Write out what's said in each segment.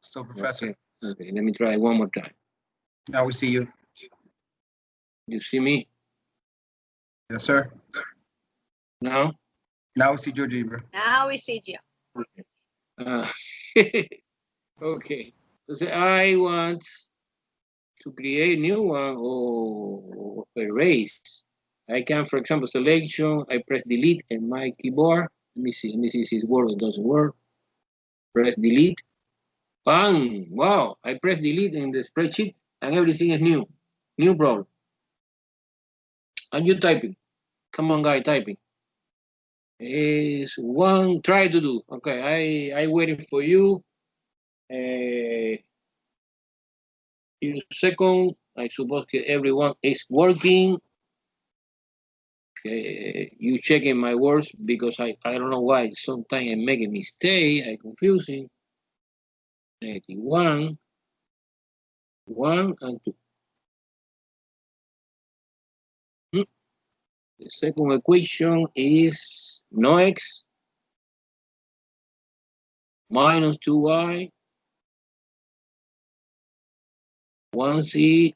Still, Professor. Okay, let me try one more time. Now we see you. You see me Yes, sir. now? Now we see Geogebra. Now we see Geo. Okay. So I want to create a new one or erase. I can, for example, selection. I press delete in my keyboard. Let me see if it works or doesn't work. Press delete. Bang! Wow! I press delete in the spreadsheet and everything is new. New problem. Are you typing? Come on, guy, typing. Is one try to do. Okay, I waiting for you. In a second. I suppose everyone is working. Okay, you checking my words because I don't know why sometimes I make a mistake. I confusing. -1, 1 and 2. The second equation is no x minus 2y 1z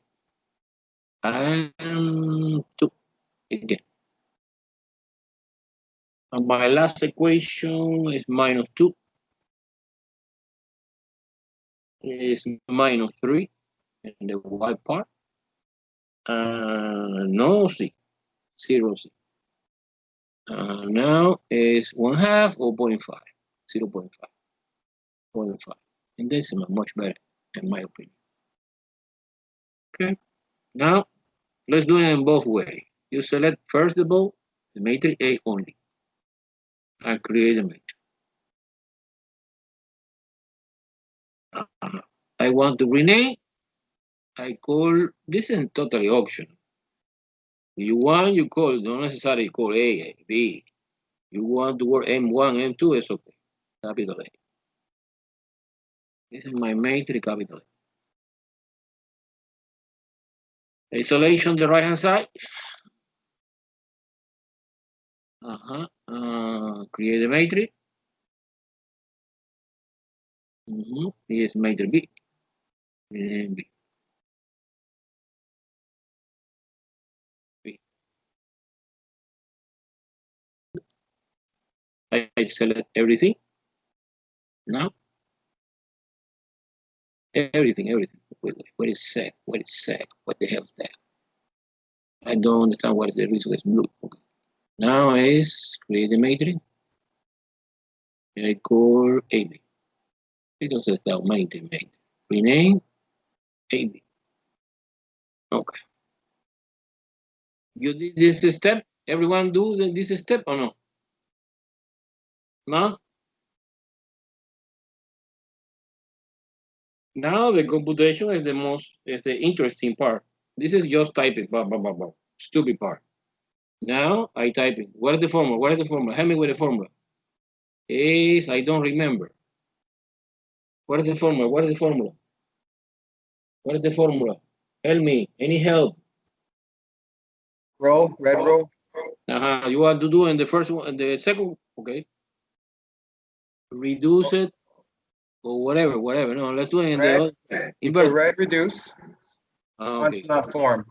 and 2. Okay. And my last equation is -2 is -3 in the y part. No z, 0z. Now is 1/2 or 0.5, 0.5, 0.5. And this is much better, in my opinion. Okay, now let's do it in both ways. You select first of all the matrix A only and create a matrix. I want to rename. I call this is totally optional. You want, you call, don't necessarily call A, B. You want to work M1, M2, it's okay. Capital A. This is my matrix, capital A. Isolation, the right hand side. Create a matrix. Here's matrix B. And B. I select everything. Now. Everything. What is sec? What is sec? What the hell is that? I don't understand what is the reason it's blue. Okay. Now is create a matrix. I call AB. Because it's the matrix. Rename AB. Okay. You did this step? Everyone do this step or no? No? Now the computation is the interesting part. This is just typing, stupid part. Now I typing. What is the formula? What is the formula? Help me with the formula. I don't remember. What is the formula? What is the formula? What is the formula? Help me. Any help? Row, red row. You want to do in the first one, the second, okay. Reduce it or whatever. No, let's do it in red, the other. Invert. Red reduce. Okay. Onto not form.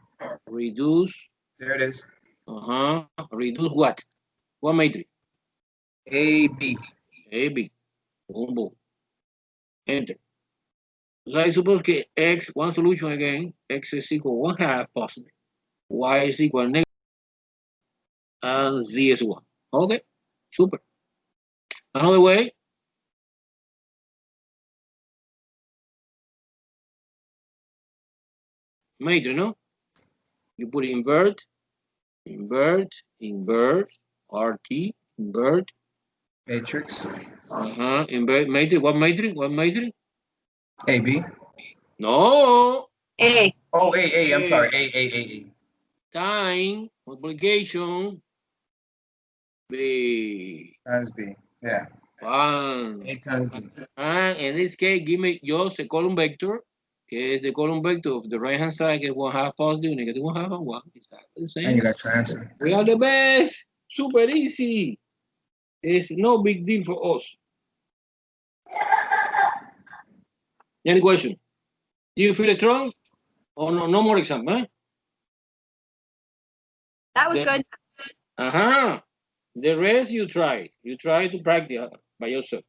Reduce. There it is. Reduce what? What matrix? AB. AB. Boom, boom. Enter. So I suppose que x, one solution again, x is equal 1/2 positive, y is equal negative, and z is 1. Okay, super. Another way. Matrix, no? You put invert, RT, invert. Matrix. Invert matrix. What matrix? What matrix? AB. No. A. Oh, A. I'm sorry. A. Time multiplication. B. Times B. Yeah. 1. A times B. And in this case, give me just a column vector. Okay, the column vector of the right hand side is 1/2 positive, negative 1/2 and 1. Exactly the same. And you got your answer. We are the best. Super easy. It's no big deal for us. Any question? Do you feel strong? Oh, no, no more exam, huh? That was The- good. Uh-huh. The rest you try. You try to practice by yourself.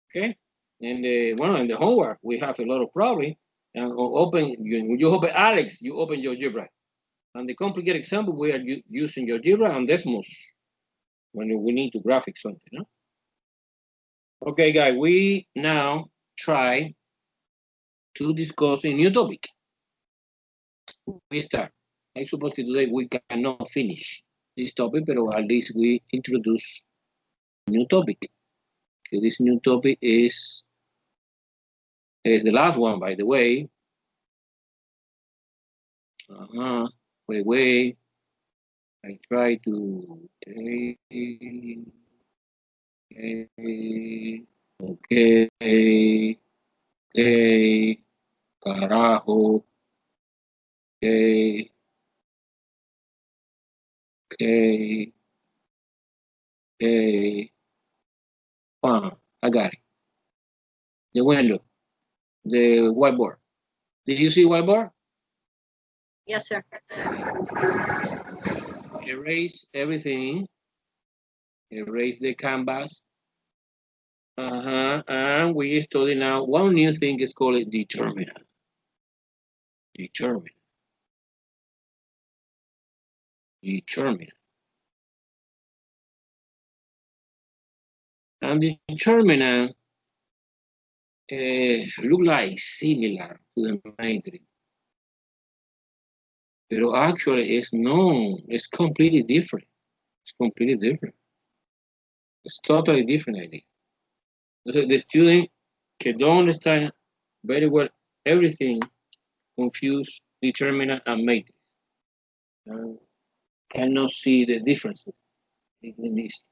Okay? And in the homework, we have a lot of problems. And you open Alex, you open Geogebra. And the complicated example, we are using Geogebra and Desmos when we need to graphic something. No? Okay, guys, we now try to discuss a new topic. We start. I suppose that today we cannot finish this topic, but at least we introduce a new topic. Okay, this new topic is the last one, by the way. Wait. I try to. Okay. Carajo. Okay. I got it. The window. The whiteboard. Did you see whiteboard? Yes, sir. Erase everything. Erase the canvas. And we study now one new thing is called determinant. Determinant. And the determinant look like similar to the matrix. But actually it's completely different. It's completely different. It's totally different idea. So the student can don't understand very well everything, confuse determinant and matrix. Cannot see the differences in these.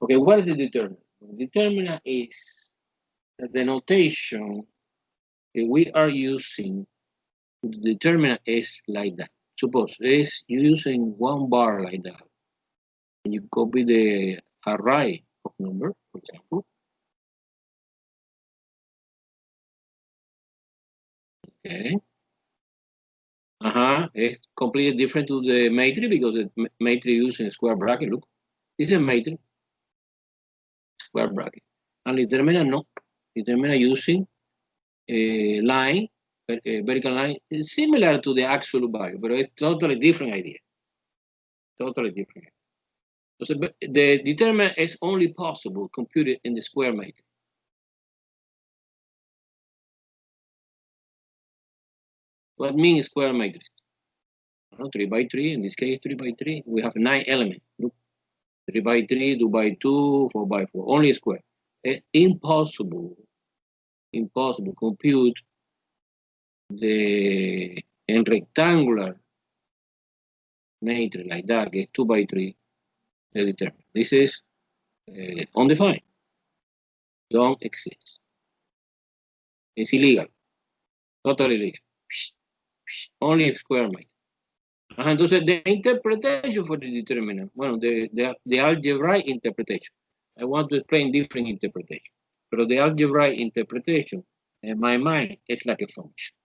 Okay, what is the determinant? The determinant is the notation that we are using to determine is like that. Suppose is you're using one bar like that, and you copy the array of number, for example. Okay. It's completely different to the matrix because the matrix using square bracket. Look, this is a matrix, square bracket, and determinant no. Determinant using a line, a vertical line, is similar to the absolute value, but it's totally different idea. Totally different. So the determinant is only possible computed in the square matrix. What means square matrix? 3 by 3, in this case 3 by 3, we have 9 elements. Look, 3 by 3, 2 by 2, 4 by 4, only a square. It's impossible compute in rectangular matrix like that, get 2 by 3, the determinant. This is undefined, don't exist. It's illegal, totally illegal. Only square matrix. Entonces, the interpretation for the determinant, bueno, the algebraic interpretation. I want to explain different interpretation. But the algebraic interpretation, in my mind, is like a function.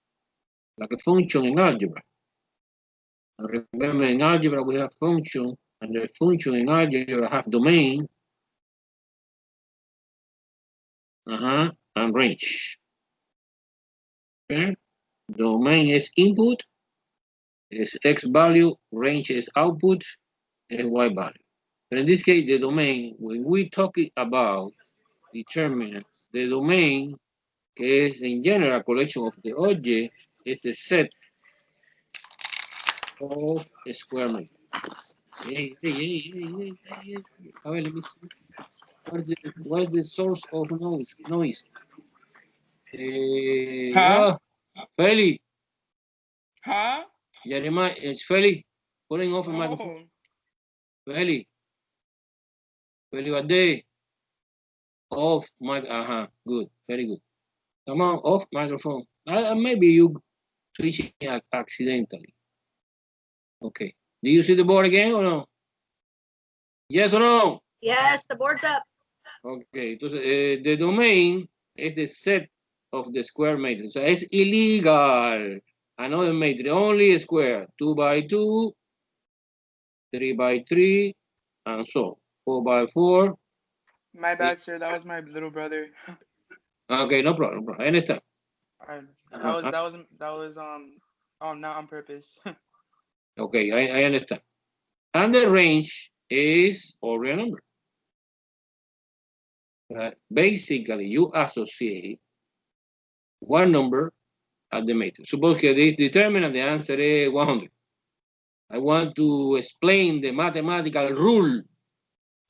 Like a function in algebra. And remember, in algebra, we have function, and the function in algebra have domain, and range. Okay? Domain is input, is x value, range is output, and y value. But in this case, the domain, when we talking about determinant, the domain, que is in general collection of the object, is the set of a square meter. Hey. Let me see. What is the source of noise? Feli. Huh? Jeremiah, it's Feli. Putting off a microphone. Feli. Feli, what day? Off mic. Good. Very good. Come on, off microphone. Maybe you switch it accidentally. Okay. Do you see the board again or no? Yes or no? Yes, the board's up. Okay. Entonces, the domain is the set of the square matrix. So it's illegal. Another matrix, only a square. 2 by 2, 3 by 3, and so 4 by 4. My bad, sir. That was my little brother. Okay, no problem, bro. I understand. That was not on purpose. Okay, I understand. And the range is all real number. Basically, you associate one number at the matrix. Suppose that this determinant, the answer is 100. I want to explain the mathematical rule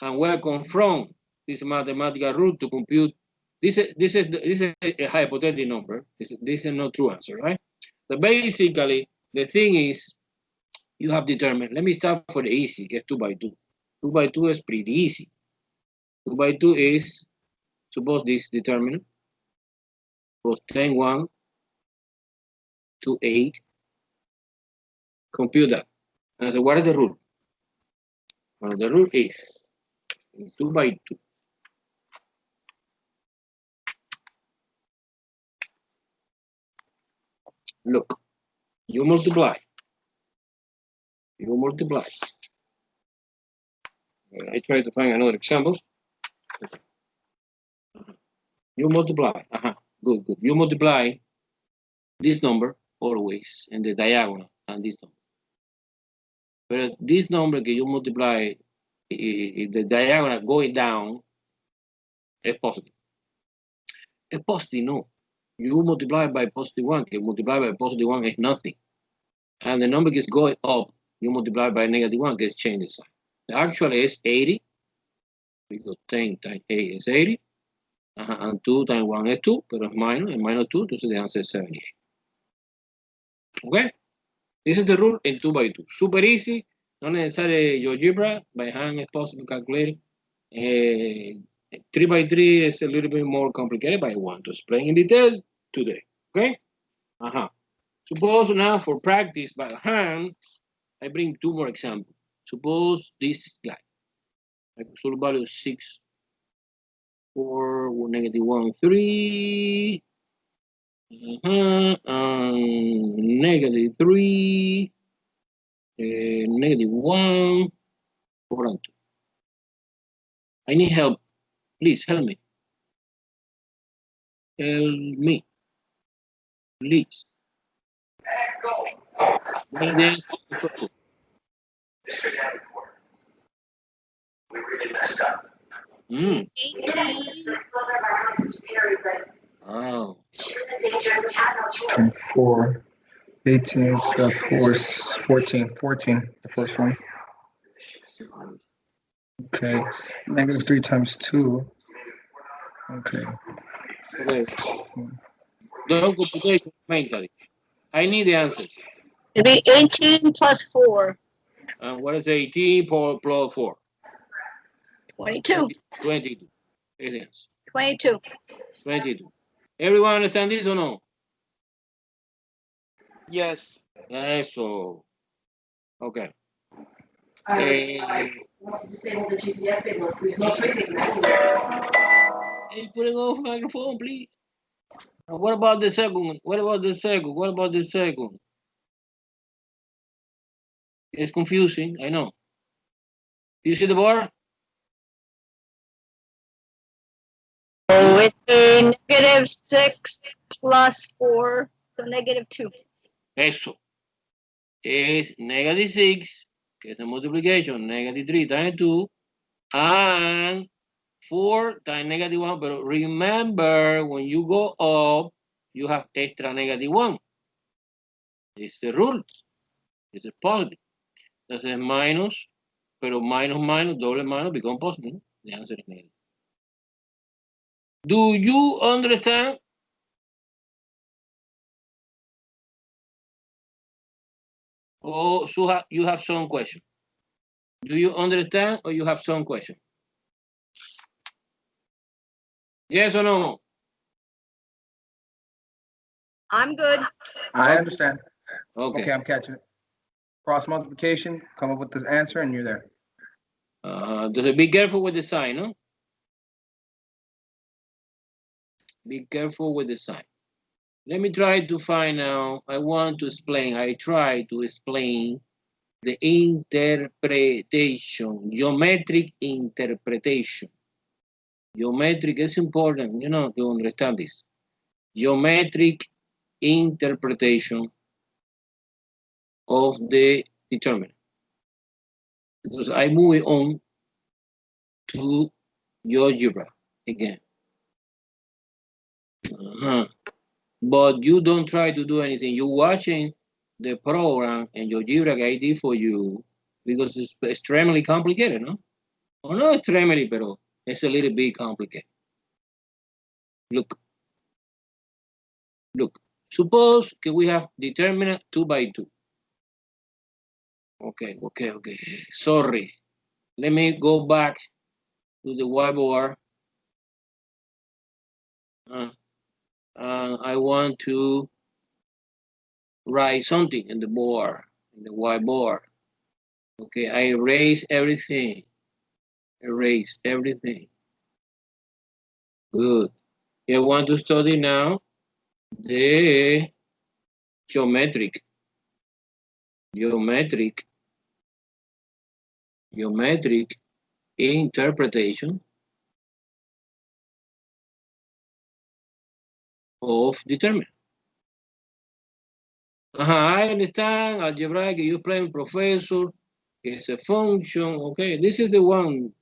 and where I come from this mathematical rule to compute. This is a hypothetical number. This is not true answer, right? But basically, the thing is, you have determined. Let me start for the easy, get 2 by 2. 2 by 2 is pretty easy. 2 by 2 is, suppose this determinant, suppose 10, 1 to 8. Compute that. And so what is the rule? Well, the rule is 2 by 2. Look, you multiply. You multiply. I try to find another example. You multiply. Good, good. You multiply this number always in the diagonal and this number. But this number that you multiply the diagonal going down is positive. It's positive, no. You multiply by positive 1, que multiply by positive 1 is nothing. And the number is going up, you multiply by negative 1, gets changed the sign. Actually, it's 80, because 10 times 8 is 80, and 2 times 1 is 2, but it's minus, and minus 2, so the answer is 78. Okay? This is the rule in 2 by 2. Super easy, not necessarily Geogebra, by hand is possible to calculate. 3 by 3 is a little bit more complicated, but I want to explain in detail today. Okay? Suppose now for practice by hand, I bring 2 more examples. Suppose this guy, absolute value 6, 4, negative 1, 3, negative 3, negative 1, 4 and 2. I need help. Please help me. Help me. Please. What is the answer? We really messed up. 18. Oh. She was in danger and we had no choice. 4, 18, 4, 14, 14, the first one. Okay, negative 3 times 2. Okay. Okay. Don't computation mentally. I need the answer. It'd be 18 plus 4. And what is 18 plus 4? 22. 22. Is the answer. 22. 22. Everyone understand this or no? Yes. Eso. Okay. Disable the GPS signals. There's no tracing anywhere. Hey, put it off microphone, please. What about the second one? What about the second? What about the second? It's confusing, I know. You see the bar? So it's a negative 6 plus 4, so negative 2. Eso. Es negative 6, que es the multiplication, negative 3 times 2, and 4 times negative 1. But remember, when you go up, you have extra negative 1. It's the rule. It's a positive. That's a minus, pero minus, minus, double minus become positive. The answer is negative. Do you understand? Or so you have some question? Do you understand or you have some question? Yes or no? I'm good. I understand. Okay. Okay, I'm catching it. Cross multiplication, come up with this answer, and you're there. Just be careful with the sign, no? Be careful with the sign. Let me try to find out. I try to explain the interpretation, geometric interpretation. Geometric is important, to understand this. Geometric interpretation of the determinant. Because I move on to Geogebra again. But you don't try to do anything. You're watching the program and Geogebra I did for you because it's extremely complicated, no? Or not extremely, but it's a little bit complicated. Look. Suppose we have determinant 2 by 2. Okay. Sorry. Let me go back to the whiteboard. I want to write something in the whiteboard. Okay, I erase everything. Good. I want to study now the geometric interpretation of determinant. I understand algebraic you play professor, it's a function. Okay, this is the one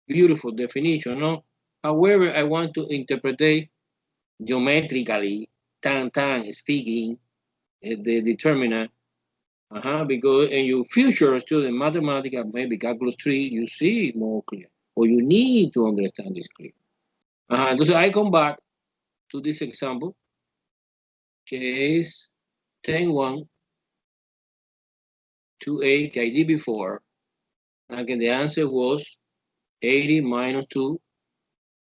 beautiful definition, no? However, I want to interpret geometrically, speaking, the determinant. Because in your future student mathematics, maybe calculus 3, you see it more clear, or you need to understand this clear. So I come back to this example, case 10-1, 2a, I did before, and the answer was 80 minus 2,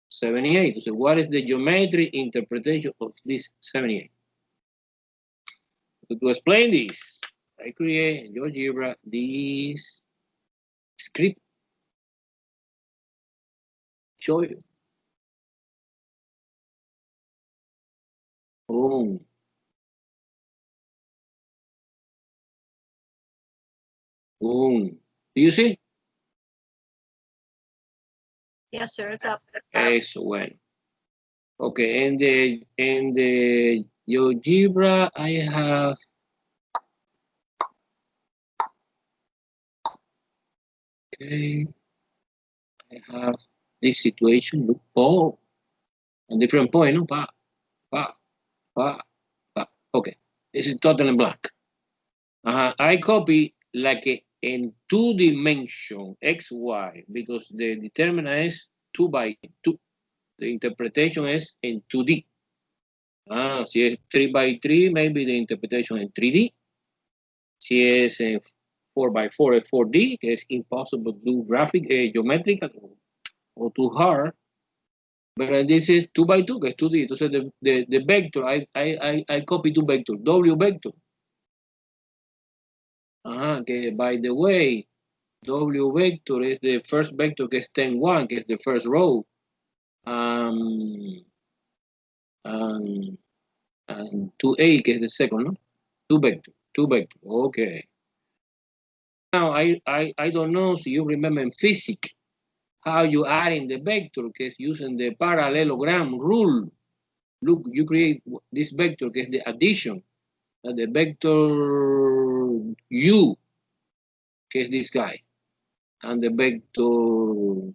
78. So what is the geometric interpretation of this 78? To explain this, I create in Geogebra this script. Show you. Boom. Boom. Do you see? Yes, sir. It's up. Excellent. Okay, and the Geogebra I have. Okay, I have this situation. Look, a different point. No, Okay, this is totally blank. I copy like in 2-dimension XY because the determinant is 2 by 2. The interpretation is in 2D. Si es 3 by 3, maybe the interpretation in 3D. Si es 4 by 4 es 4D, que es impossible to do graphic, geometrical or too hard. But this is 2 by 2, que es 2D. Entonces the vector, I copy 2 vectors, W vector. Que by the way, W vector is the first vector que es 10-1, que es the first row. And 2A, que es the second, no? 2 vector. Okay. Now I don't know if you remember in physics how you add in the vector, que es using the parallelogram rule. Look, you create this vector, que es the addition, the vector U, que es this guy, and the vector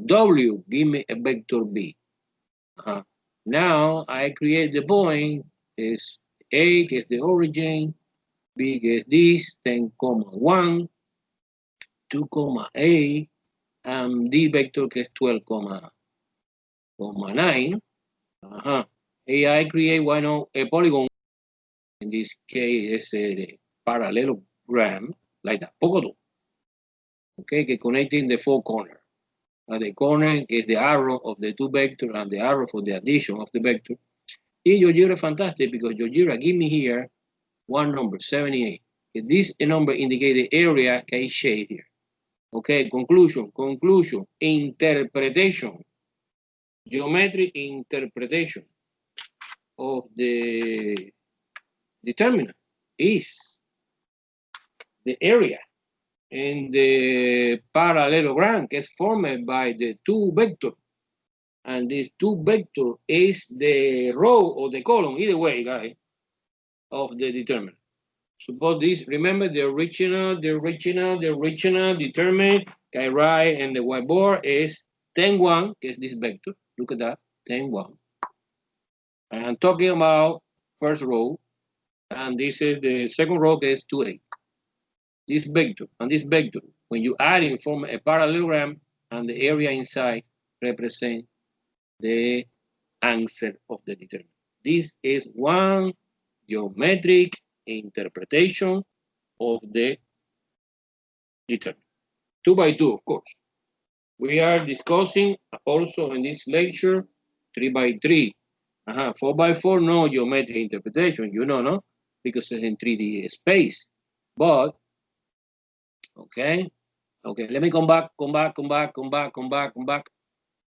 W, give me a vector B. Now I create the point, is A, que es the origin, B, que es this, 10,1, 2,A, and D vector, que es 12,9. I create a polygon. In this case, is a parallelogram, like that, okay, que connecting the 4 corners. The corner is the arrow of the 2 vectors and the arrow for the addition of the vector. And Geogebra fantastic because Geogebra give me here one number, 78. This number indicates the area that is shaded here. Okay, conclusion, interpretation, geometric interpretation. of the determinant is the area in the parallelogram is formed by the two vectors. And this two vector is the row or the column, either way, guys, of the determinant. Suppose this, remember the original determinant I write in the whiteboard is 10-1, is this vector. Look at that, 10-1. And I'm talking about first row, and this is the second row is 2-8. This vector and this vector, when you add it, form a parallelogram, and the area inside represent the answer of the determinant. This is one geometric interpretation of the determinant. 2 by 2, of course. We are discussing also in this lecture 3 by 3. 4 by 4, no geometric interpretation, you know, no? Because it's in 3D space. But, okay, let me come back to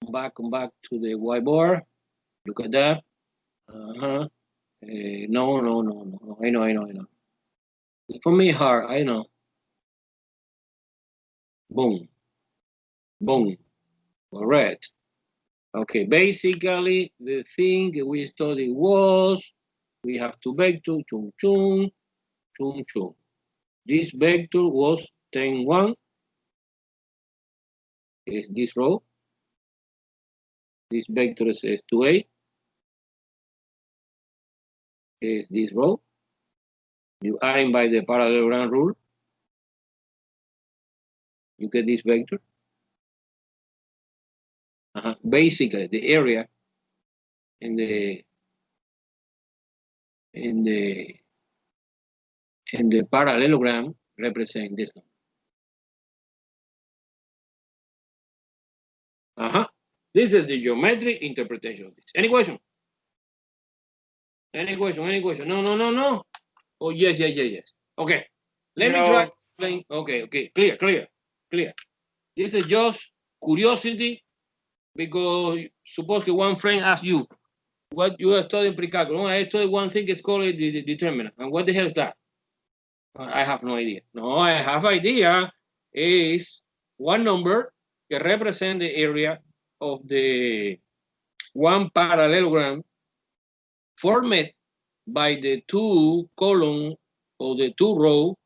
the whiteboard. Look at that. No, I know. For me, hard, I know. Boom. Correct. Okay, basically, the thing we studied was, we have two vectors, chung. This vector was 10-1, is this row. This vector is 2-8, is this row. You add by the parallelogram rule, you get this vector. Basically, the area in the parallelogram represent this one. This is the geometric interpretation of this. Any question? Any question? No. Oh, yes. Okay. Let me try to explain. Okay. Clear. This is just curiosity, because suppose one friend asks you what you are studying pre-calculus. I study one thing, it's called the determinant. And what the hell is that? I have no idea. No, I have idea is one number that represents the area of the one parallelogram formed by the two column or the two row.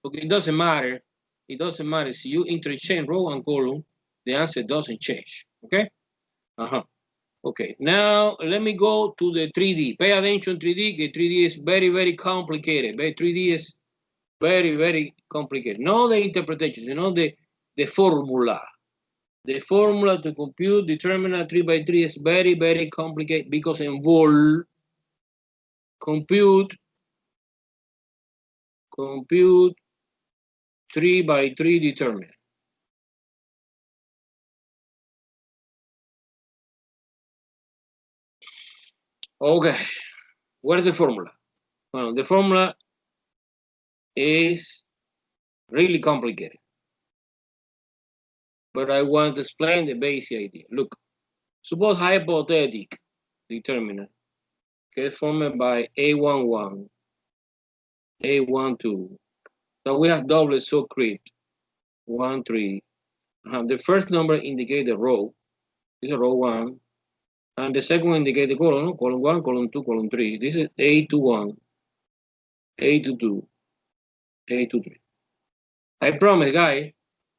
Okay, it doesn't matter. If you interchange row and column, the answer doesn't change. Okay? Okay, now let me go to the 3D. Pay attention, 3D, because 3D is very, very complicated. 3D is very, very complicated. Not the interpretation, you know, the formula. The formula to compute determinant 3 by 3 is very, very complicated, because involve compute 3 by 3 determinant. Okay, what is the formula? Well, the formula is really complicated, but I want to explain the basic idea. Look, suppose hypothetic determinant is formed by A11, A12. So we have double subscript 1, 3. The first number indicates the row. This is row 1. And the second one indicates the column, column 1, column 2, column 3. This is A21, A22, A23. I promise, guys,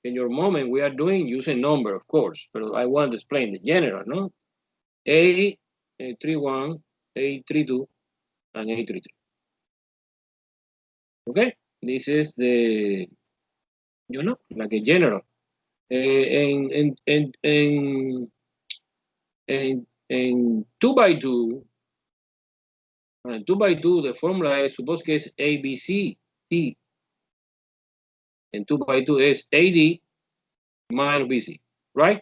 in your moment we are doing using number, of course, but I want to explain the general, no? A31, A32, and A33. Okay, this is the, you know, like a general. In 2 by 2, 2 by 2, the formula is supposed to is ABC, T. And 2 by 2 is AD minus BC, right?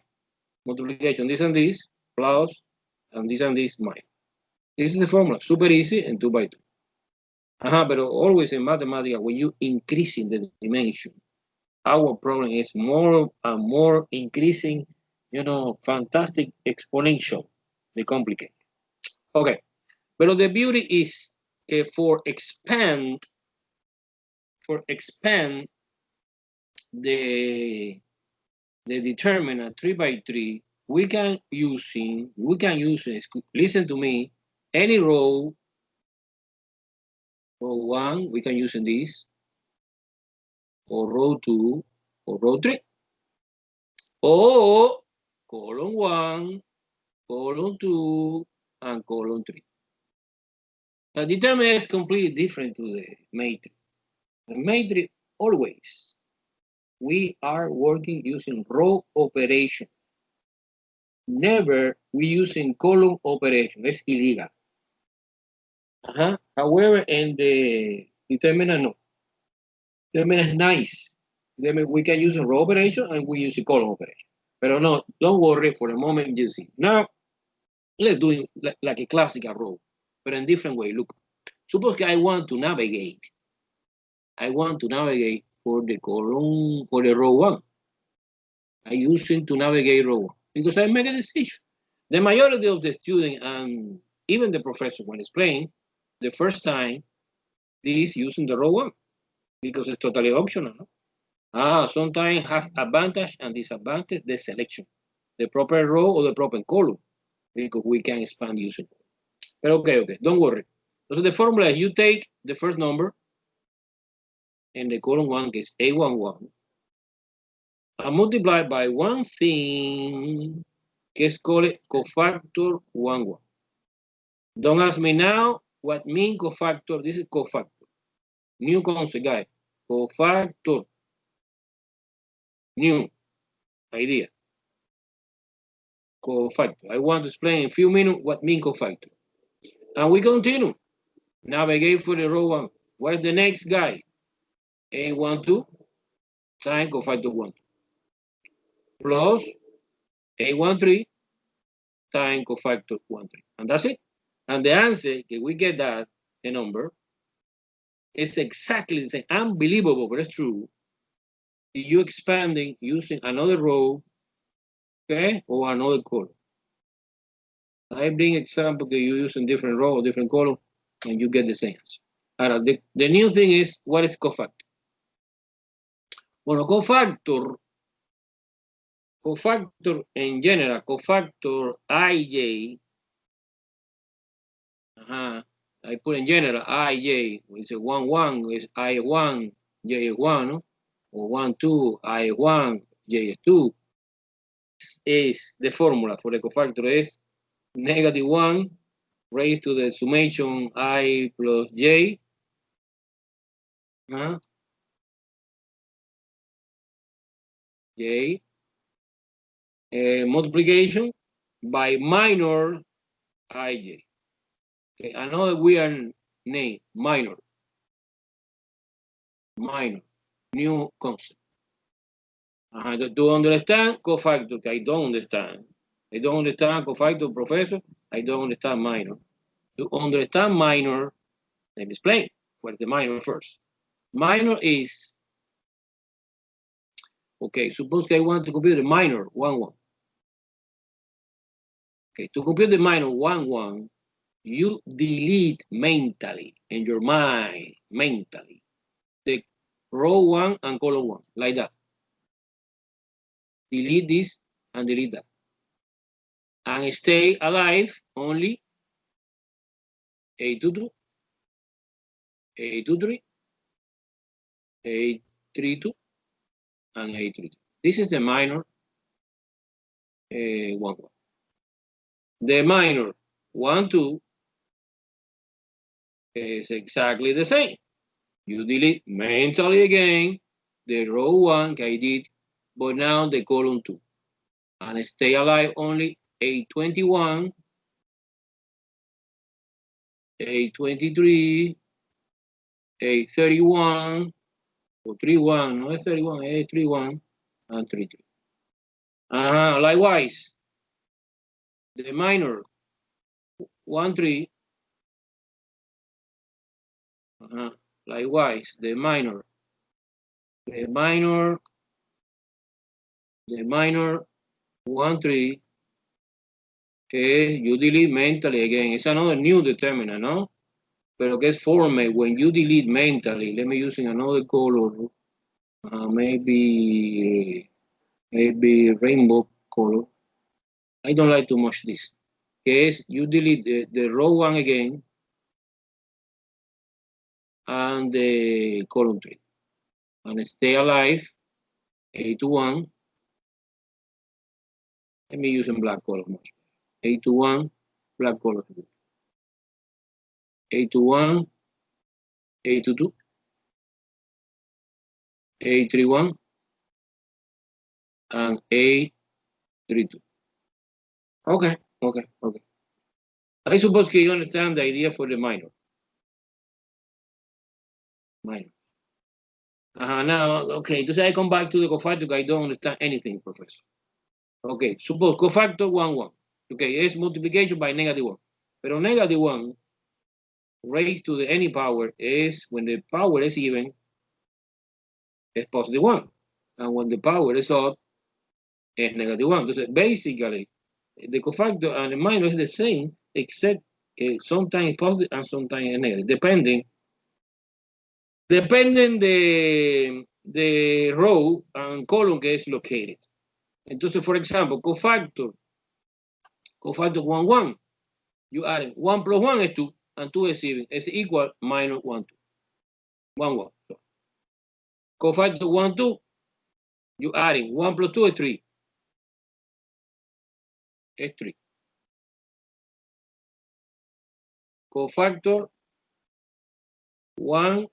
Multiplication, this and this, plus, and this minus. This is the formula, super easy, and 2 by 2. But always in mathematics, when you increasing the dimension, our problem is more and more increasing, you know, fantastic exponential, the complicate. Okay, But the beauty is that for expand the determinant 3 by 3, we can use, listen to me, any row 1, we can use in this, or row 2, or row 3, or column 1, column 2, and column 3. The determinant is completely different to the matrix. The matrix, always, we are working using row operation. Never we using column operation. It's illegal. However, in the determinant, no. Determinant is nice. We can use a row operation and we use a column operation. But no, don't worry for the moment you see. Now, let's do it like a classical row, but in a different way. Look, suppose I want to navigate. I want to navigate for the column, for the row 1. I use it to navigate row 1 because I make a decision. The majority of the students and even the professor when explaining the first time, this using the row 1 because it's totally optional. No? Sometimes have advantage and disadvantage the selection, the proper row or the proper column, because we can expand using. But okay, don't worry. So the formula is you take the first number in the column 1, que is A11, and multiply by one thing, que is called cofactor 11. Don't ask me now what mean cofactor. This is cofactor. New concept, guys. Cofactor. New idea. Cofactor. I want to explain in a few minutes what mean cofactor. And we continue. Navigate for the row 1. What is the next guy? A12 times cofactor 1 plus A13 times cofactor 13. And that's it. And the answer, we get that, the number, is exactly the same. Unbelievable, but it's true. You expanding using another row, okay, or another column. I bring example that you use in different row or different column, and you get the same answer. The new thing is, what is cofactor? Well, cofactor in general, cofactor IJ, I put in general IJ, it's a 1, 1, is I1, J is 1, no? Or 1, 2, I1, J is 2. Is the formula for the cofactor is -1 raised to the summation I plus J. J multiplication by minor ij. Okay, another weird name, minor. New concept. To understand cofactor, I don't understand. I don't understand cofactor, professor. I don't understand minor. To understand minor, let me explain what is the minor first. Minor is, okay, suppose I want to compute the minor 1, 1. Okay, to compute the minor 1, 1, you delete mentally, in your mind, mentally, the row 1 and column 1, like that. Delete this and delete that. And stay alive only A22, A23, A32, and A32. This is the minor 1, 1. The minor 1, 2 is exactly the same. You delete mentally again the row 1 I did, but now the column 2. And stay alive only A21, A23, A31, or 31, no es 31, A31, and 33. Likewise, the minor 1, 3. Likewise, the minor 1, 3, you delete mentally again. It's another new determinant, no? Pero que es formed when you delete mentally. Let me using another color. Maybe rainbow color. I don't like too much this. Que es you delete the row 1 again and the column 3. And stay alive, 8 to 1. Let me use in black color much. 8 to 1, black color. 8 to 1, 8 to 2, 8 3 1, and 8 3 2. Okay. I suppose you understand the idea for the minor. Now, okay, entonces I come back to the cofactor. I don't understand anything, professor. Okay, suppose cofactor 1, 1. Okay, it's multiplication by -1. Pero -1 raised to the any power is when the power is even, it's +1. And when the power is odd, it's -1. Entonces, basically, the cofactor and the minor is the same, except sometimes it's positive and sometimes it's negative, depending the row and column que is located. Entonces, for example, cofactor 1, 1. You add 1 plus 1 is 2, and 2 is even. It's equal minus 1, 2. 1, 1. So, cofactor 1, 2. You adding 1 plus 2 is 3. It's 3. Cofactor 1,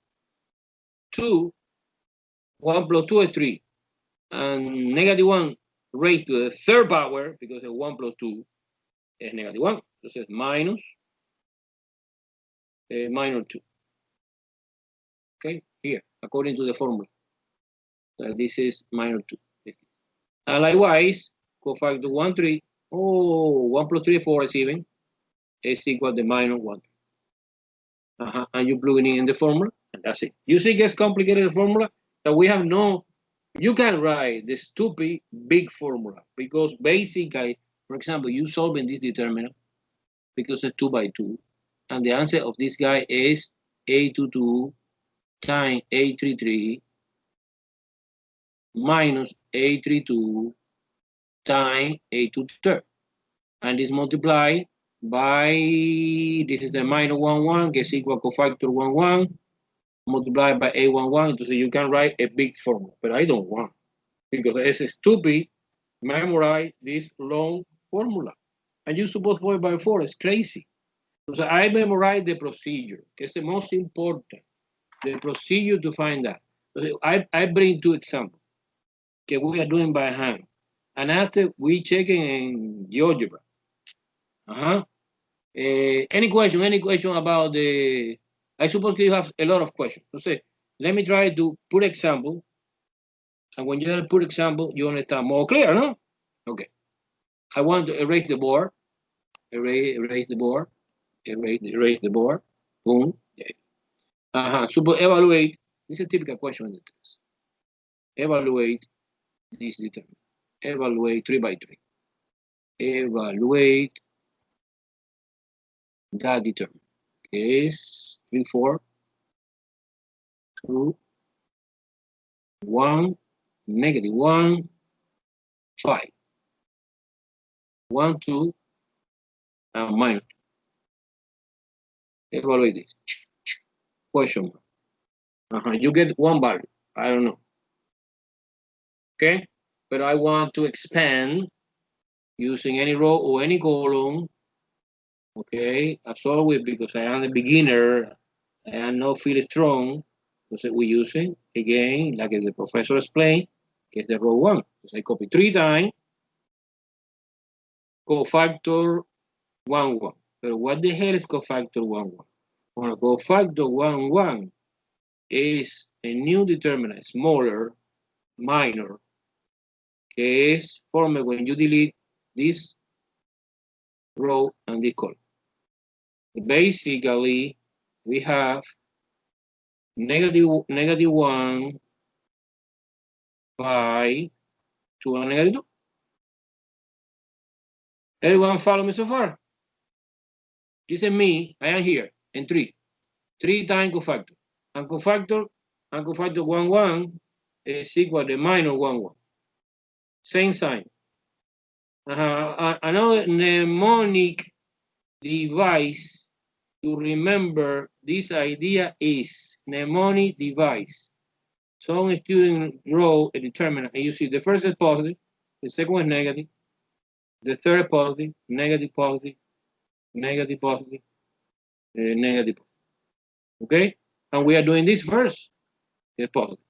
2. 1 plus 2 is 3. And -1 raised to the third power, because 1 plus 2 is -1. Entonces, minus 2. Okay, here, according to the formula. This is -2. And likewise, cofactor 1, 3. 1 plus 3 is 4 is even. It's equal to -1. And you plug it in the formula, and that's it. You see it gets complicated, the formula, that we have no, you can write the stupid big formula, because basically, for example, you solving this determinant, because it's 2 by 2, and the answer of this guy is A22 times A33 minus A32 times A23, and this multiplied by, this is the -1, 1, que is equal cofactor 1, 1, multiplied by A11. So you can write a big formula, but I don't want, because it's stupid, memorize this long formula. And you suppose 4 by 4 is crazy. So I memorize the procedure, que is the most important, the procedure to find that. So I bring 2 examples que we are doing by hand. And after we checking in Geogebra. Any question about the, I suppose you have a lot of questions. So let me try to put example. And when you put example, you understand more clear, no? Okay. I want to erase the board. Erase the board. Erase the board. Boom. Yeah. Suppose evaluate. This is a typical question in the test. Evaluate this determinant. Evaluate 3 by 3. Evaluate that determinant. Is 3, 4, 2, 1, -1, 5, 1, 2, and -2. Evaluate this. Question mark. You get one value. I don't know. Okay? But I want to expand using any row or any column. Okay? As always, because I am a beginner, I am not feel strong. So we're using, again, like the professor explained, que es the row 1. So I copy 3 times. Cofactor 1, 1. But what the hell is cofactor 1, 1? Well, cofactor 1, 1 is a new determinant, smaller, minor, que is formed when you delete this row and this column. Basically, we have -1 by 2 and -2. Everyone follow me so far? This is me, I am here, in 3. 3 times cofactor. And cofactor 1, 1 is equal to minus 1, 1. Same sign. Another mnemonic device to remember this idea is mnemonic device. Some students draw a determinant, and you see the first is positive, the second is negative, the third is positive, negative, positive, negative, positive, negative. Okay? And we are doing this first, it's positive.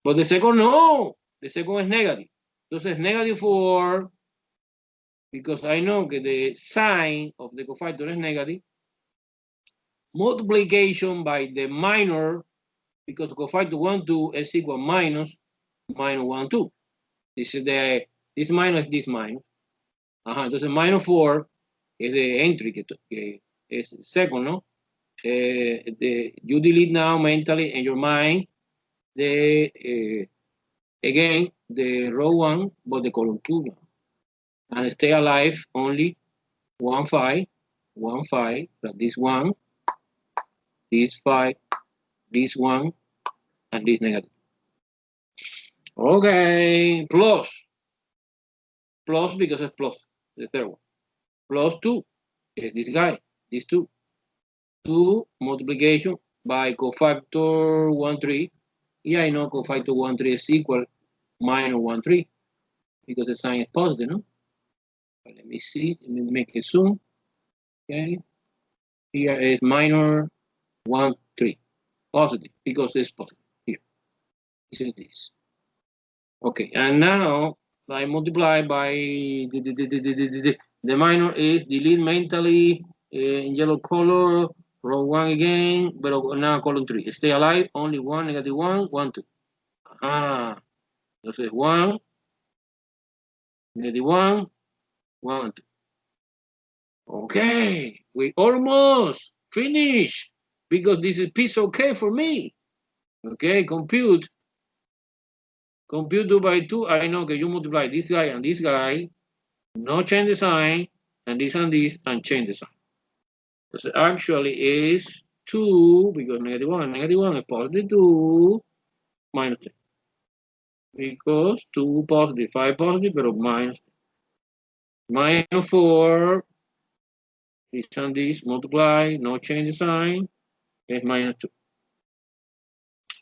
But the second, no, the second is negative. Entonces, negative 4, because I know that the sign of the cofactor is negative, multiplication by the minor, because cofactor 1, 2 is equal minus 1, 2. This minus is this minus. Entonces, minus 4 is the entry que es second, ¿no? You delete now mentally in your mind again, the row 1, but the column 2 now. And stay alive only 1, 5, 1, 5, but this 1, this 5, this 1, and this negative. Okay, plus because it's plus, the third one. Plus 2 is this guy, this 2. 2 multiplication by cofactor 1, 3. Yeah, I know cofactor 1, 3 is equal minus 1, 3 because the sign is positive, no? But let me see, let me make a zoom. Okay, here is minus 1, 3. Positive because it's positive. Here, this is this. Okay, and now I multiply by the minor is delete mentally in yellow color, row 1 again, but now column 3. Stay alive, only 1, negative 1, 1, 2. Entonces 1, negative 1, 1, 2. Okay, we almost finished because this is piece okay for me. Okay, compute 2 by 2. I know that you multiply this guy and this guy, no change the sign, and this, and change the sign. So actually is 2, because negative 1 is positive 2, minus 10. Because 2 positive, 5 positive, but minus 10. Minus 4, this and this, multiply, no change the sign, is minus 2.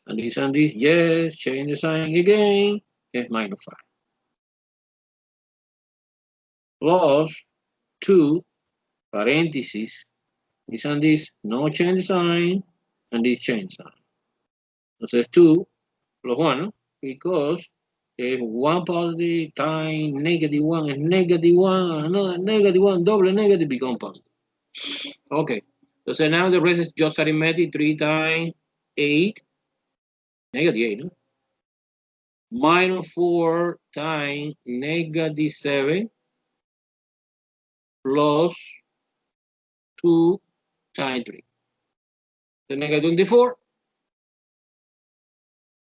And this, yes, change the sign again, is minus 5. Plus 2, parentheses, this and this, no change sign, and this change sign. Entonces 2 plus 1, ¿no? Because if 1 positive times negative 1 is negative 1, another negative 1, double negative become positive. Okay, so now the rest is just arithmetic. 3 times 8, negative 8, no? Minus 4 times negative 7 plus 2 times 3. The negative 24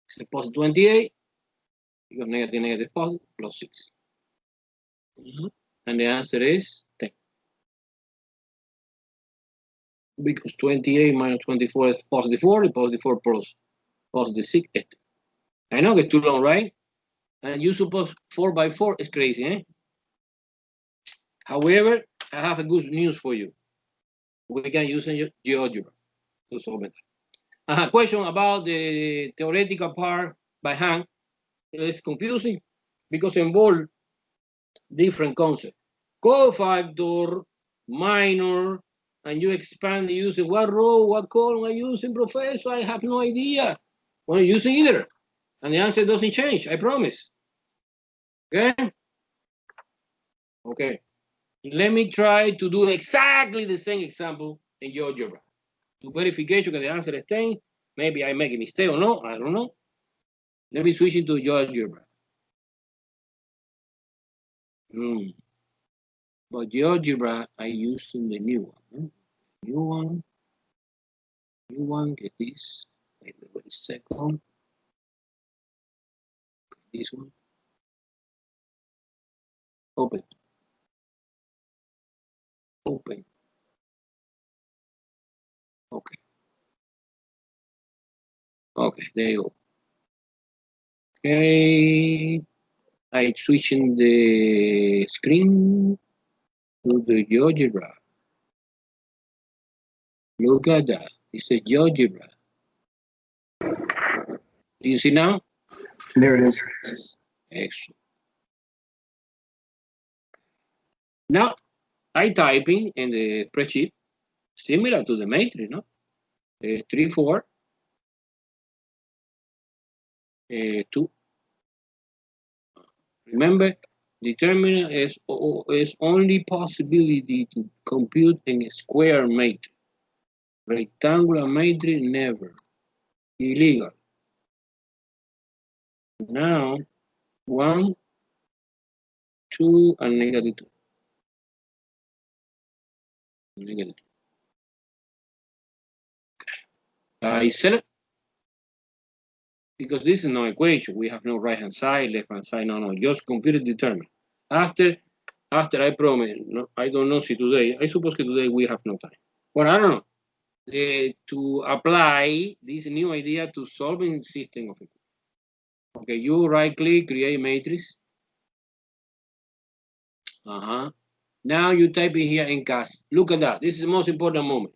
is positive 28, because negative positive plus 6. And the answer is 10. Because 28 minus 24 is positive 4, and positive 4 plus positive 6 is 10. I know it's too long, right? And you suppose 4 by 4 is crazy, eh? However, I have a good news for you. We can use Geogebra to solve it. A question about the theoretical part by hand is confusing because it involves different concepts. Cofactor, minor, and you expand using what row, what column are you using, professor? I have no idea. What are you using either? And the answer doesn't change, I promise. Okay? Okay. Let me try to do exactly the same example in Geogebra. To verification that the answer is 10. Maybe I make a mistake or no, I don't know. Let me switch into Geogebra. But Geogebra, I use in the new one. New one, get this. Wait a second. This one. Open. Open. Okay. Okay, there you go. Okay. I'm switching the screen to the Geogebra. Look at that. It's a Geogebra. Do you see now? There it is. Excellent. Now, I typing in the spreadsheet similar to the matrix, no? 3, 4, 2. Remember, determinant is only possibility to compute in a square matrix. Rectangular matrix, never. Illegal. Now, 1, 2, and negative 2. Negative 2. I select, because this is no equation. We have no right-hand side, left-hand side. No. Just computer determinant. After I promise, no, I don't know si today, I suppose que today we have no time. Well, I don't know. To apply this new idea to solving system of equations. Okay, you right-click, create matrix. Now you type it here in CAS. Look at that. This is the most important moment.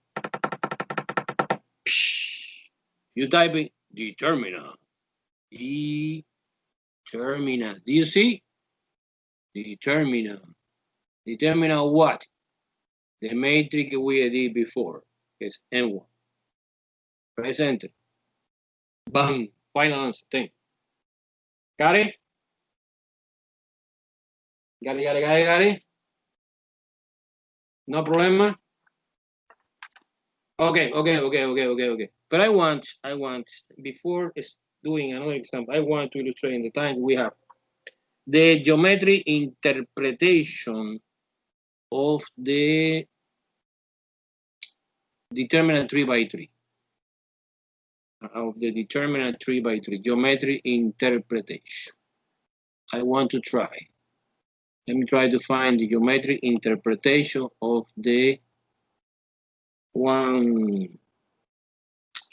You type in determinant. Determinant. Do you see? Determinant. Determinant what? The matrix we did before is M1. Press enter. Bam. Final answer. Thank you. Got it? Got it? No problema? Okay. But I want, before doing another example, I want to illustrate in the times we have the geometric interpretation of the determinant 3 by 3. Of the determinant 3 by 3, geometric interpretation. I want to try. Let me try to find the geometric interpretation of the one.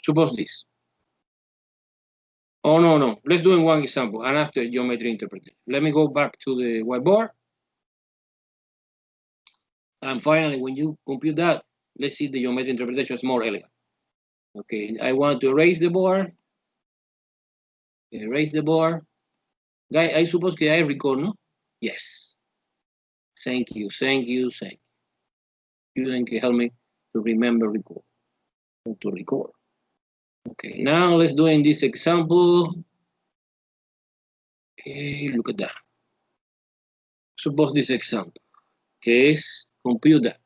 Suppose this. Oh, no. Let's do in one example, and after geometry interpretation. Let me go back to the whiteboard. And finally, when you compute that, let's see the geometry interpretation is more elegant. Okay, I want to erase the board. Erase the board. Guy, I suppose que I record, no? Yes. Thank you. You can help me to remember record. To record. Okay, now let's do in this example. Okay, look at that. Suppose this example. Okay, is compute that.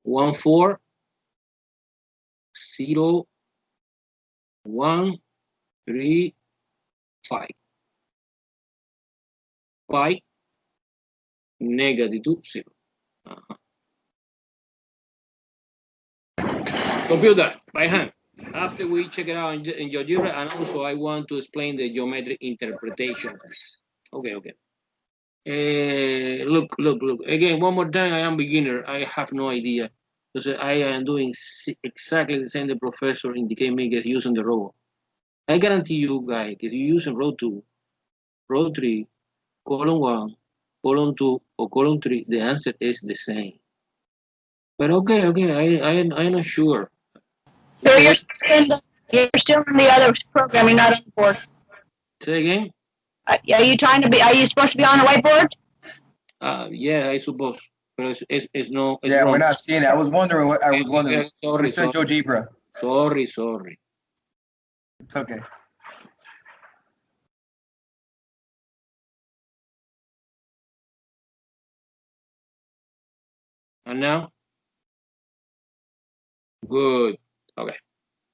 1, 4, 0, 1, 3, 5. 5, negative 2, 0. Compute that by hand. After we check it out in Geogebra, and also I want to explain the geometric interpretation of this. Okay. Look. Again, one more time, I am beginner. I have no idea. Because I am doing exactly the same the professor indicate me get using the robot. I guarantee you guys, if you use a row 2, row 3, column 1, column 2, or column 3, the answer is the same. But okay, I'm not sure. So you're still in the other program, you're not on the board. Say again? Are you supposed to be on the whiteboard? Yeah, I suppose. But it's no. It's Yeah, wrong. we're not seeing it. I was wondering. Sorry. We said Geogebra. Sorry. It's okay. And now? Good. Okay.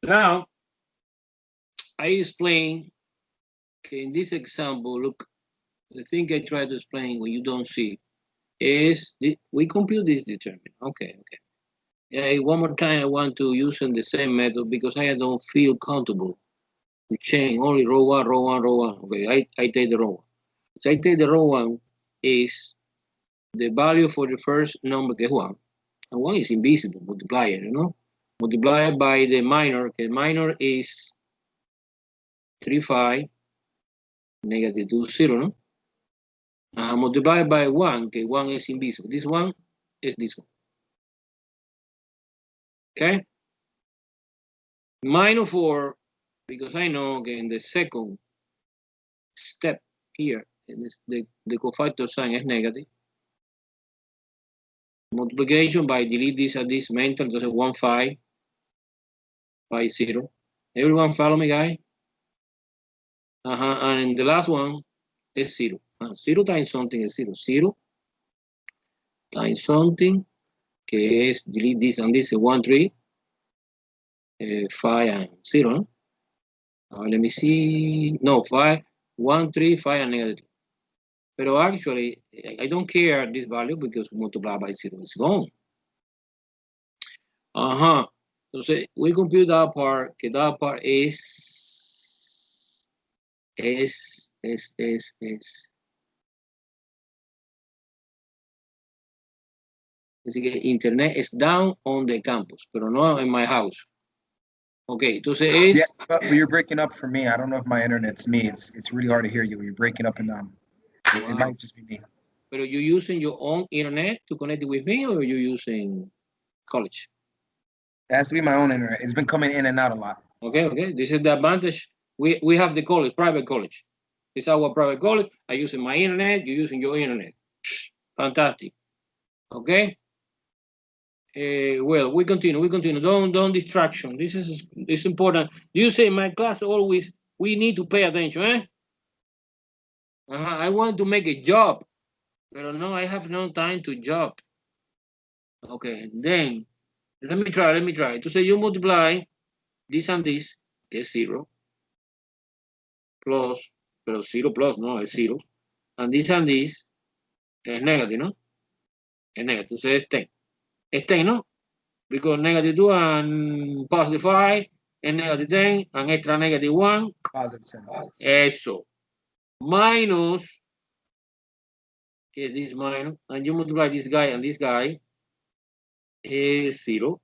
Now, I explain, okay, in this example, look, the thing I try to explain when you don't see is we compute this determinant. Okay. One more time, I want to use the same method because I don't feel comfortable to change only row 1. Okay, I take the row 1. So I take the row 1 is the value for the first number, que es 1. And 1 is invisible, multiplier, you know? Multiplied by the minor, the minor is 3, 5, negative 2, 0, no? Multiplied by 1, que 1 is invisible. This one is this one. Okay? Minus 4, because I know okay, in the second step here, the cofactor sign is negative. Multiplication by delete this and this mental, so 1, 5, 5, 0. Everyone follow me, guys? And the last one is 0. 0 times something is 0. 0 times something, que es delete this and this, 1, 3, 5 and 0. No? Let me see. No, 5, 1, 3, 5 and negative 2. But actually, I don't care this value because multiplied by 0 is gone. Entonces, we compute that part, que that part is. Así que internet is down on the campus, pero no in my house. Okay, entonces es. Yeah, but you're breaking up for me. I don't know if my internet's me. It's really hard to hear you. You're breaking up and down. It might just be me. Pero you using your own internet to connect with me, or you using college? It has to be my own internet. It's been coming in and out a lot. Okay. This is the advantage. We have the college, private college. It's our private college. I using my internet. You're using your internet. Fantastic. Okay. Well, we continue. Don't distraction. This is important. You say my class always. We need to pay attention. Eh? I want to make a job, but no, I have no time to job. Okay, then let me try. To say you multiply this and this, is 0, plus, pero 0 plus, no, es 0. And this is negative, no? Es negative, so it's 10. It's 10, no? Because negative 2 and positive 5, and negative 10, and extra negative 1. Positive 10. Eso. Minus, que es this minus, and you multiply this guy and this guy, is 0.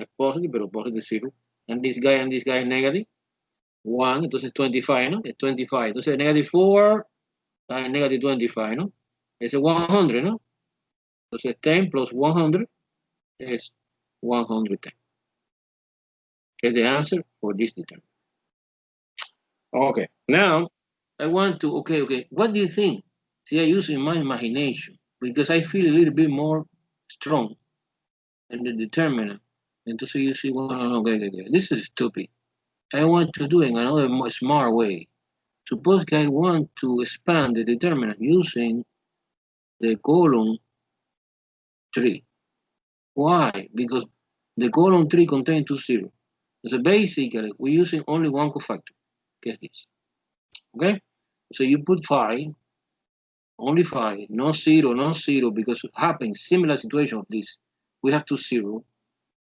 Es positive, pero positive 0. And this guy is negative 1, entonces 25, ¿no? Es 25. Entonces negative 4 times negative 25, ¿no? Es 100, ¿no? Entonces 10 plus 100 is 110. Get the answer for this determinant. Okay, now I want to, okay, what do you think? See, I use my imagination because I feel a little bit more strong in the determinant. Entonces you see, well, okay, this is stupid. I want to do it in another more smart way. Suppose I want to expand the determinant using the column 3. Why? Because the column 3 contains 2 zeros. So basically, we're using only one cofactor. Guess this. Okay? So you put 5, only 5, no 0, because it happens, similar situation of this. We have 2 0,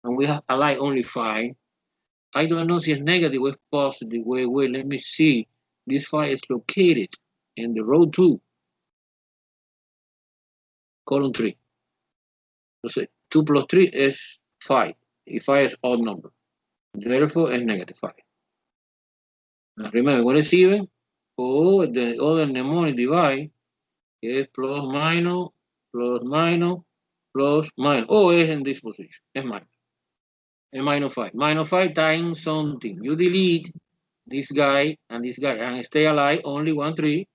and we have allied only 5. I don't know if it's negative or positive. Wait, let me see. This 5 is located in the row 2, column 3. So 2 plus 3 is 5. If 5 is odd number. Therefore, it's negative 5. Now remember, what is even? Oh, the other mnemonic divide is plus minus, plus minus, plus minus. Oh, it's in this position. It's minus. And minus 5. Minus 5 times something. You delete this guy, and stay alive only 1, 3.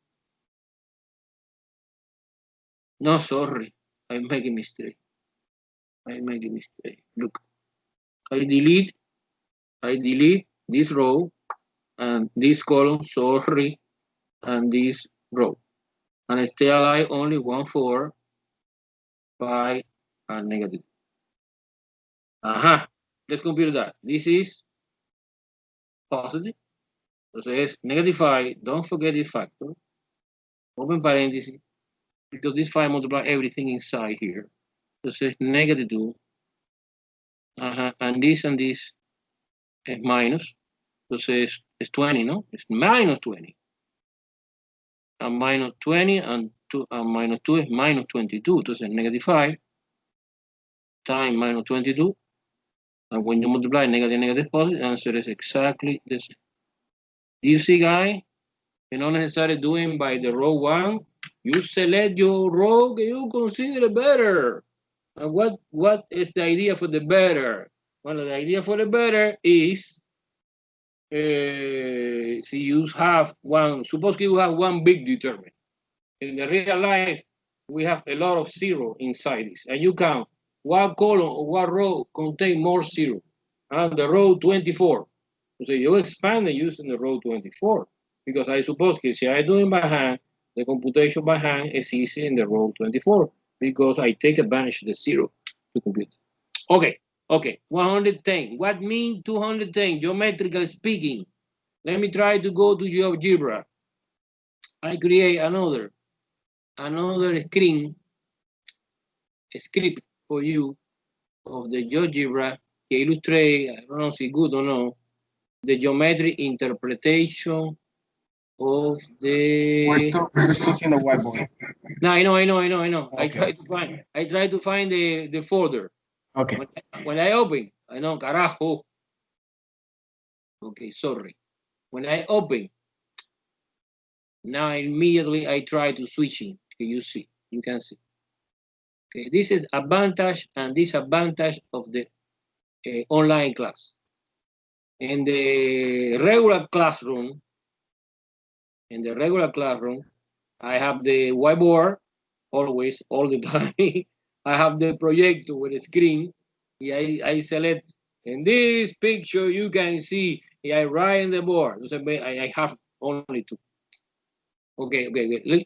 No, sorry. I'm making mistake. Look. I delete this row and this column, sorry, and this row. And I stay alive only 1, 4, 5, and negative. Let's compute that. This is positive. So it's negative 5. Don't forget this factor. Open parenthesis. Because this 5 multiply everything inside here. So it's negative 2. And this is minus. So it's 20, no? It's minus 20. And minus 20 and 2 and minus 2 is minus 22. Entonces, negative 5 times minus 22. And when you multiply negative positive, the answer is exactly the same. Do you see, guys? You're not necessarily doing by the row 1. You select your row that you consider better. And what is the idea for the better? Well, the idea for the better is, see, you have one, suppose you have one big determinant. In the real life, we have a lot of zero inside this. And you count what column or what row contain more zero. And the row 24. So you expand it using the row 24. Because I suppose that if I do it by hand, the computation by hand is easy in the row 24. Because I take advantage of the zero to compute. Okay, 110. What means 210? Geometrical speaking. Let me try to go to Geogebra. I create another script for you of the Geogebra to illustrate, I don't know if it's good or no, the geometric interpretation of the. We're still seeing the whiteboard. No, I know. Okay. I try to find the folder. Okay. When I open, I know, carajo. Okay, sorry. When I open, now immediately I try to switch in. Okay, you can see. Okay, this is advantage and disadvantage of the online class. In the regular classroom, I have the whiteboard always, all the time. I have the projector with a screen. I select. In this picture, you can see I write in the board. I have only two. Okay.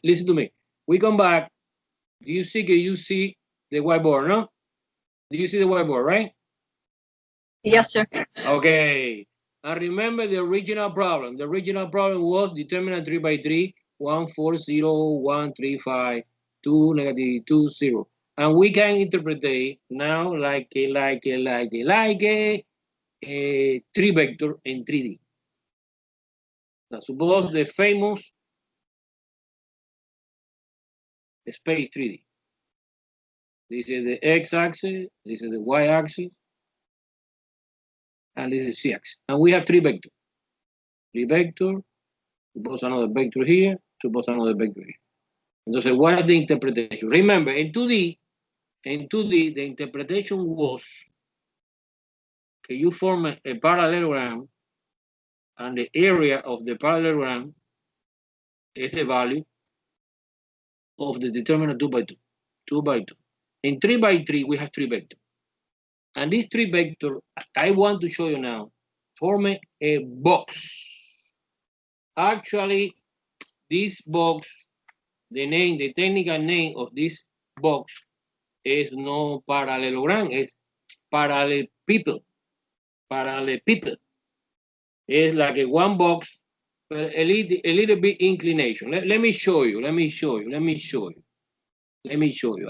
Listen to me. We come back. Do you see the whiteboard, no? Do you see the whiteboard, right? Yes, sir. Okay. And remember the original problem. The original problem was determinant 3 by 3, 1, 4, 0, 1, 3, 5, 2, negative 2, 0. And we can interpret now like a 3 vector in 3D. Now suppose the famous space 3D. This is the x-axis, this is the y-axis, and this is z-axis. And we have 3 vectors. 3 vectors, suppose another vector here, suppose another vector here. Entonces, what is the interpretation? Remember, in 2D, the interpretation was that you form a parallelogram, and the area of the parallelogram is the value of the determinant 2 by 2. 2 by 2. In 3 by 3, we have 3 vectors. And these 3 vectors, I want to show you now, form a box. Actually, this box, the technical name of this box is no parallelogram, it's parallelepiped. It's like a one box, but a little bit inclination. Let me show you.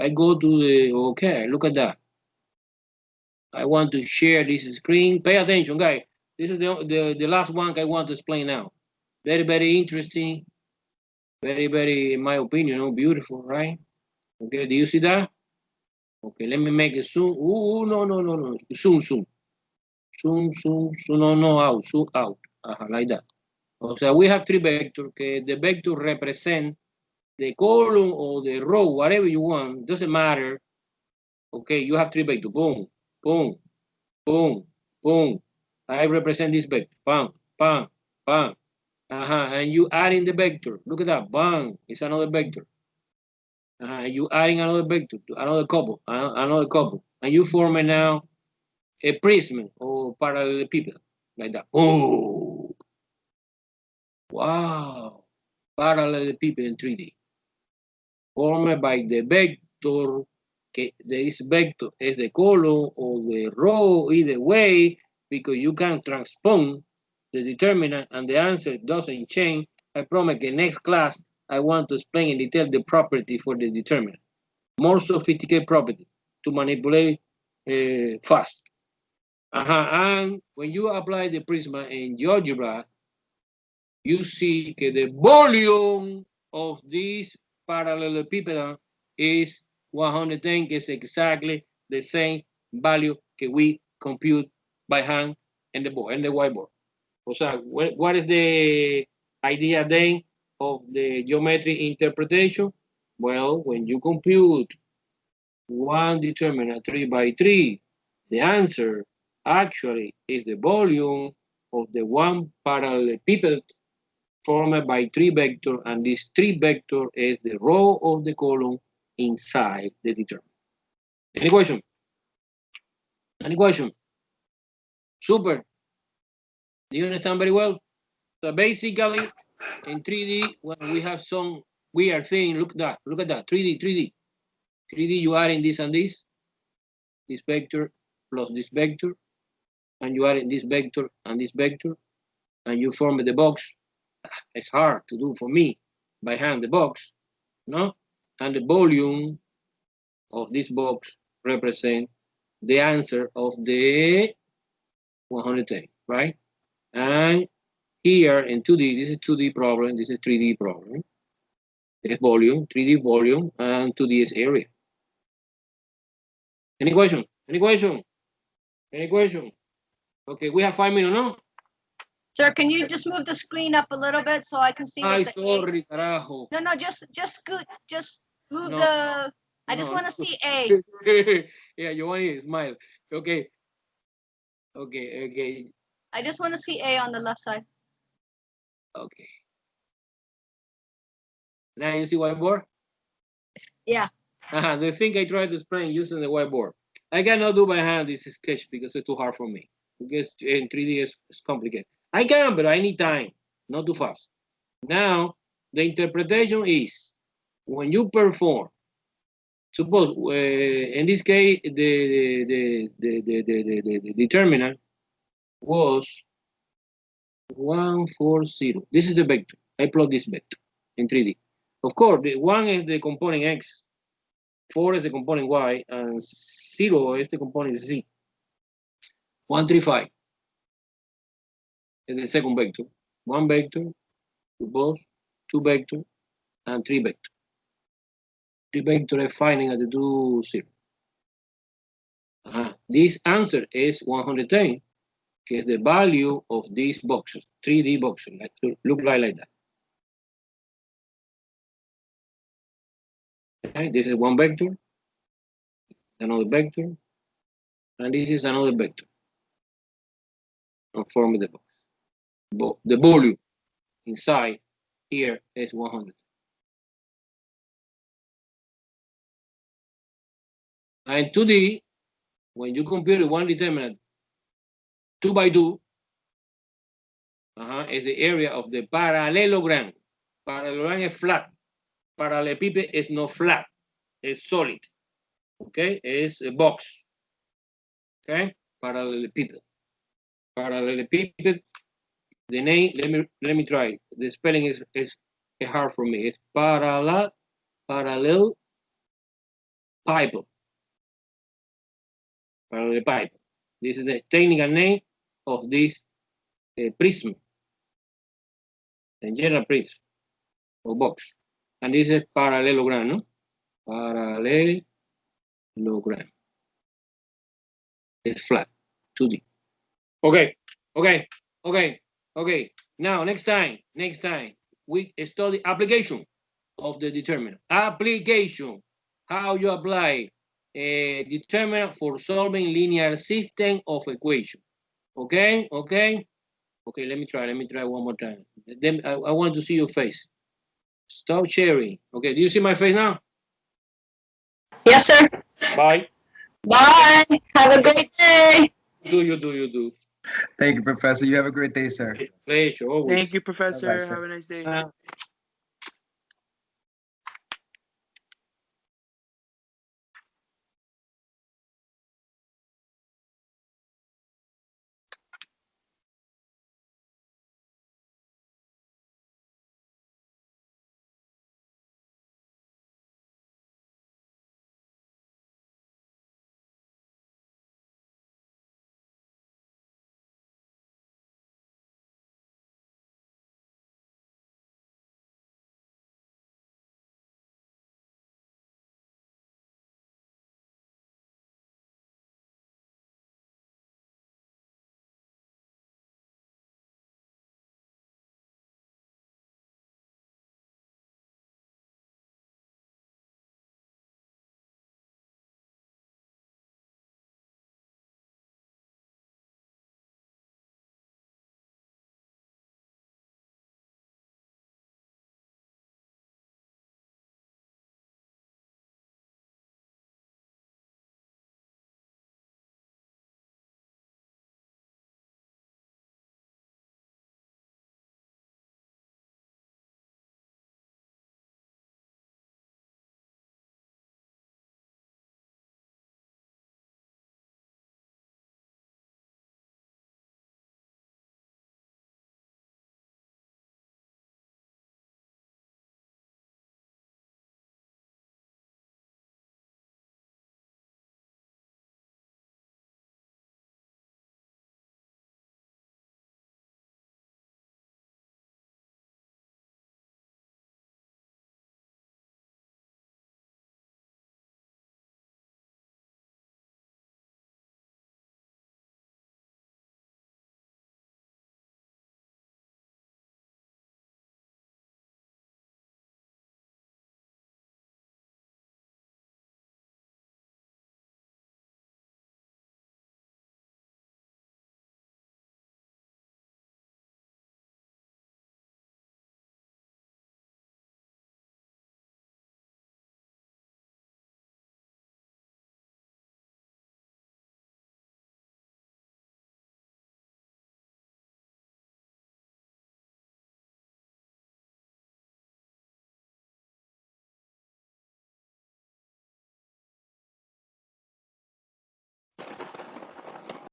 I go to the, okay, look at that. I want to share this screen. Pay attention, guys. This is the last one I want to explain now. Very, very interesting. Very, very, in my opinion, beautiful, right? Okay, do you see that? Okay, let me make it zoom. No. Zoom. No, out, zoom out. Like that. So we have 3 vectors. Okay, the vector represent the column or the row, whatever you want, doesn't matter. Okay, you have 3 vectors. Boom. I represent this vector. Bam. And you add in the vector. Look at that. Bang. It's another vector. You adding another vector to another couple. And you form now a prism or parallelepiped. Like that. Oh. Wow. Parallelepiped in 3D. Formed by the vector. This vector is the column or the row, either way, because you can transpose the determinant and the answer doesn't change. I promise in next class, I want to explain in detail the property for the determinant. More sophisticated property to manipulate fast. And when you apply the Prisma in Geogebra, you see the volume of this parallelepiped is 110, que es exactly the same value que we compute by hand in the board, in the whiteboard. O sea, what is the idea then of the geometry interpretation? Well, when you compute one determinant 3 by 3, the answer actually is the volume of the one parallelepiped formed by 3 vector, and this 3 vector is the row of the column inside the determinant. Any question? Any question? Super. Do you understand very well? So basically, in 3D, when we have some weird thing, look at that, 3D, you are in this and this vector plus this vector, and you are in this vector and this vector, and you form the box. It's hard to do for me by hand, the box, no? And the volume of this box represent the answer of the 110, right? And here in 2D, this is 2D problem, this is 3D problem. It's volume, 3D volume, and 2D is area. Any question? Any question? Any question? Okay, we have 5 minutes, no? Sir, can you just move the screen up a little bit so I can see Ay, what the sorry, carajo. A... No, just scoot, just move No. the... I just No, want to no. see A. Yeah, Giovanni, smile. Okay. Okay. I just want to see A on the left side. Okay. Now you see whiteboard? Yeah. The thing I tried to explain using the whiteboard. I cannot do by hand this sketch because it's too hard for me. Because in 3D it's complicated. I can, but I need time, not too fast. Now, the interpretation is when you perform, suppose in this case, the determinant was 140. This is the vector. I plot this vector in 3D. Of course, the 1 is the component X, 4 is the component Y, and 0 is the component Z. 135 is the second vector. 1 vector, suppose, 2 vector, and 3 vector. 3 vector is finding at the 2, 0. This answer is 110, que is the value of these boxes, 3D boxes, like to look like that. Okay, this is one vector, another vector, and this is another vector. And form the box. The volume inside here is 100. And 2D, when you compute one determinant 2 by 2, is the area of the parallelogram. Parallelogram is flat. Parallelepiped is not flat. It's solid. Okay, it's a box. Okay, parallelepiped. Parallelepiped. The name. Let me try. The spelling is hard for me. It's parallel pipe. Parallel pipe. This is the technical name of this prism. The general prism or box. And this is parallelogram, no? Parallelogram. It's flat, 2D. Okay. Now, next time, we study application of the determinant. Application, how you apply a determinant for solving linear system of equation. Okay, let me try one more time. Then I want to see your face. Stop sharing. Okay, do you see my face now? Yes, sir. Bye. Bye. Have a great day. You do. Thank you, Professor. You have a great day, sir. Pleasure, always. Thank you, Professor. Bye-bye, sir. Have a nice day.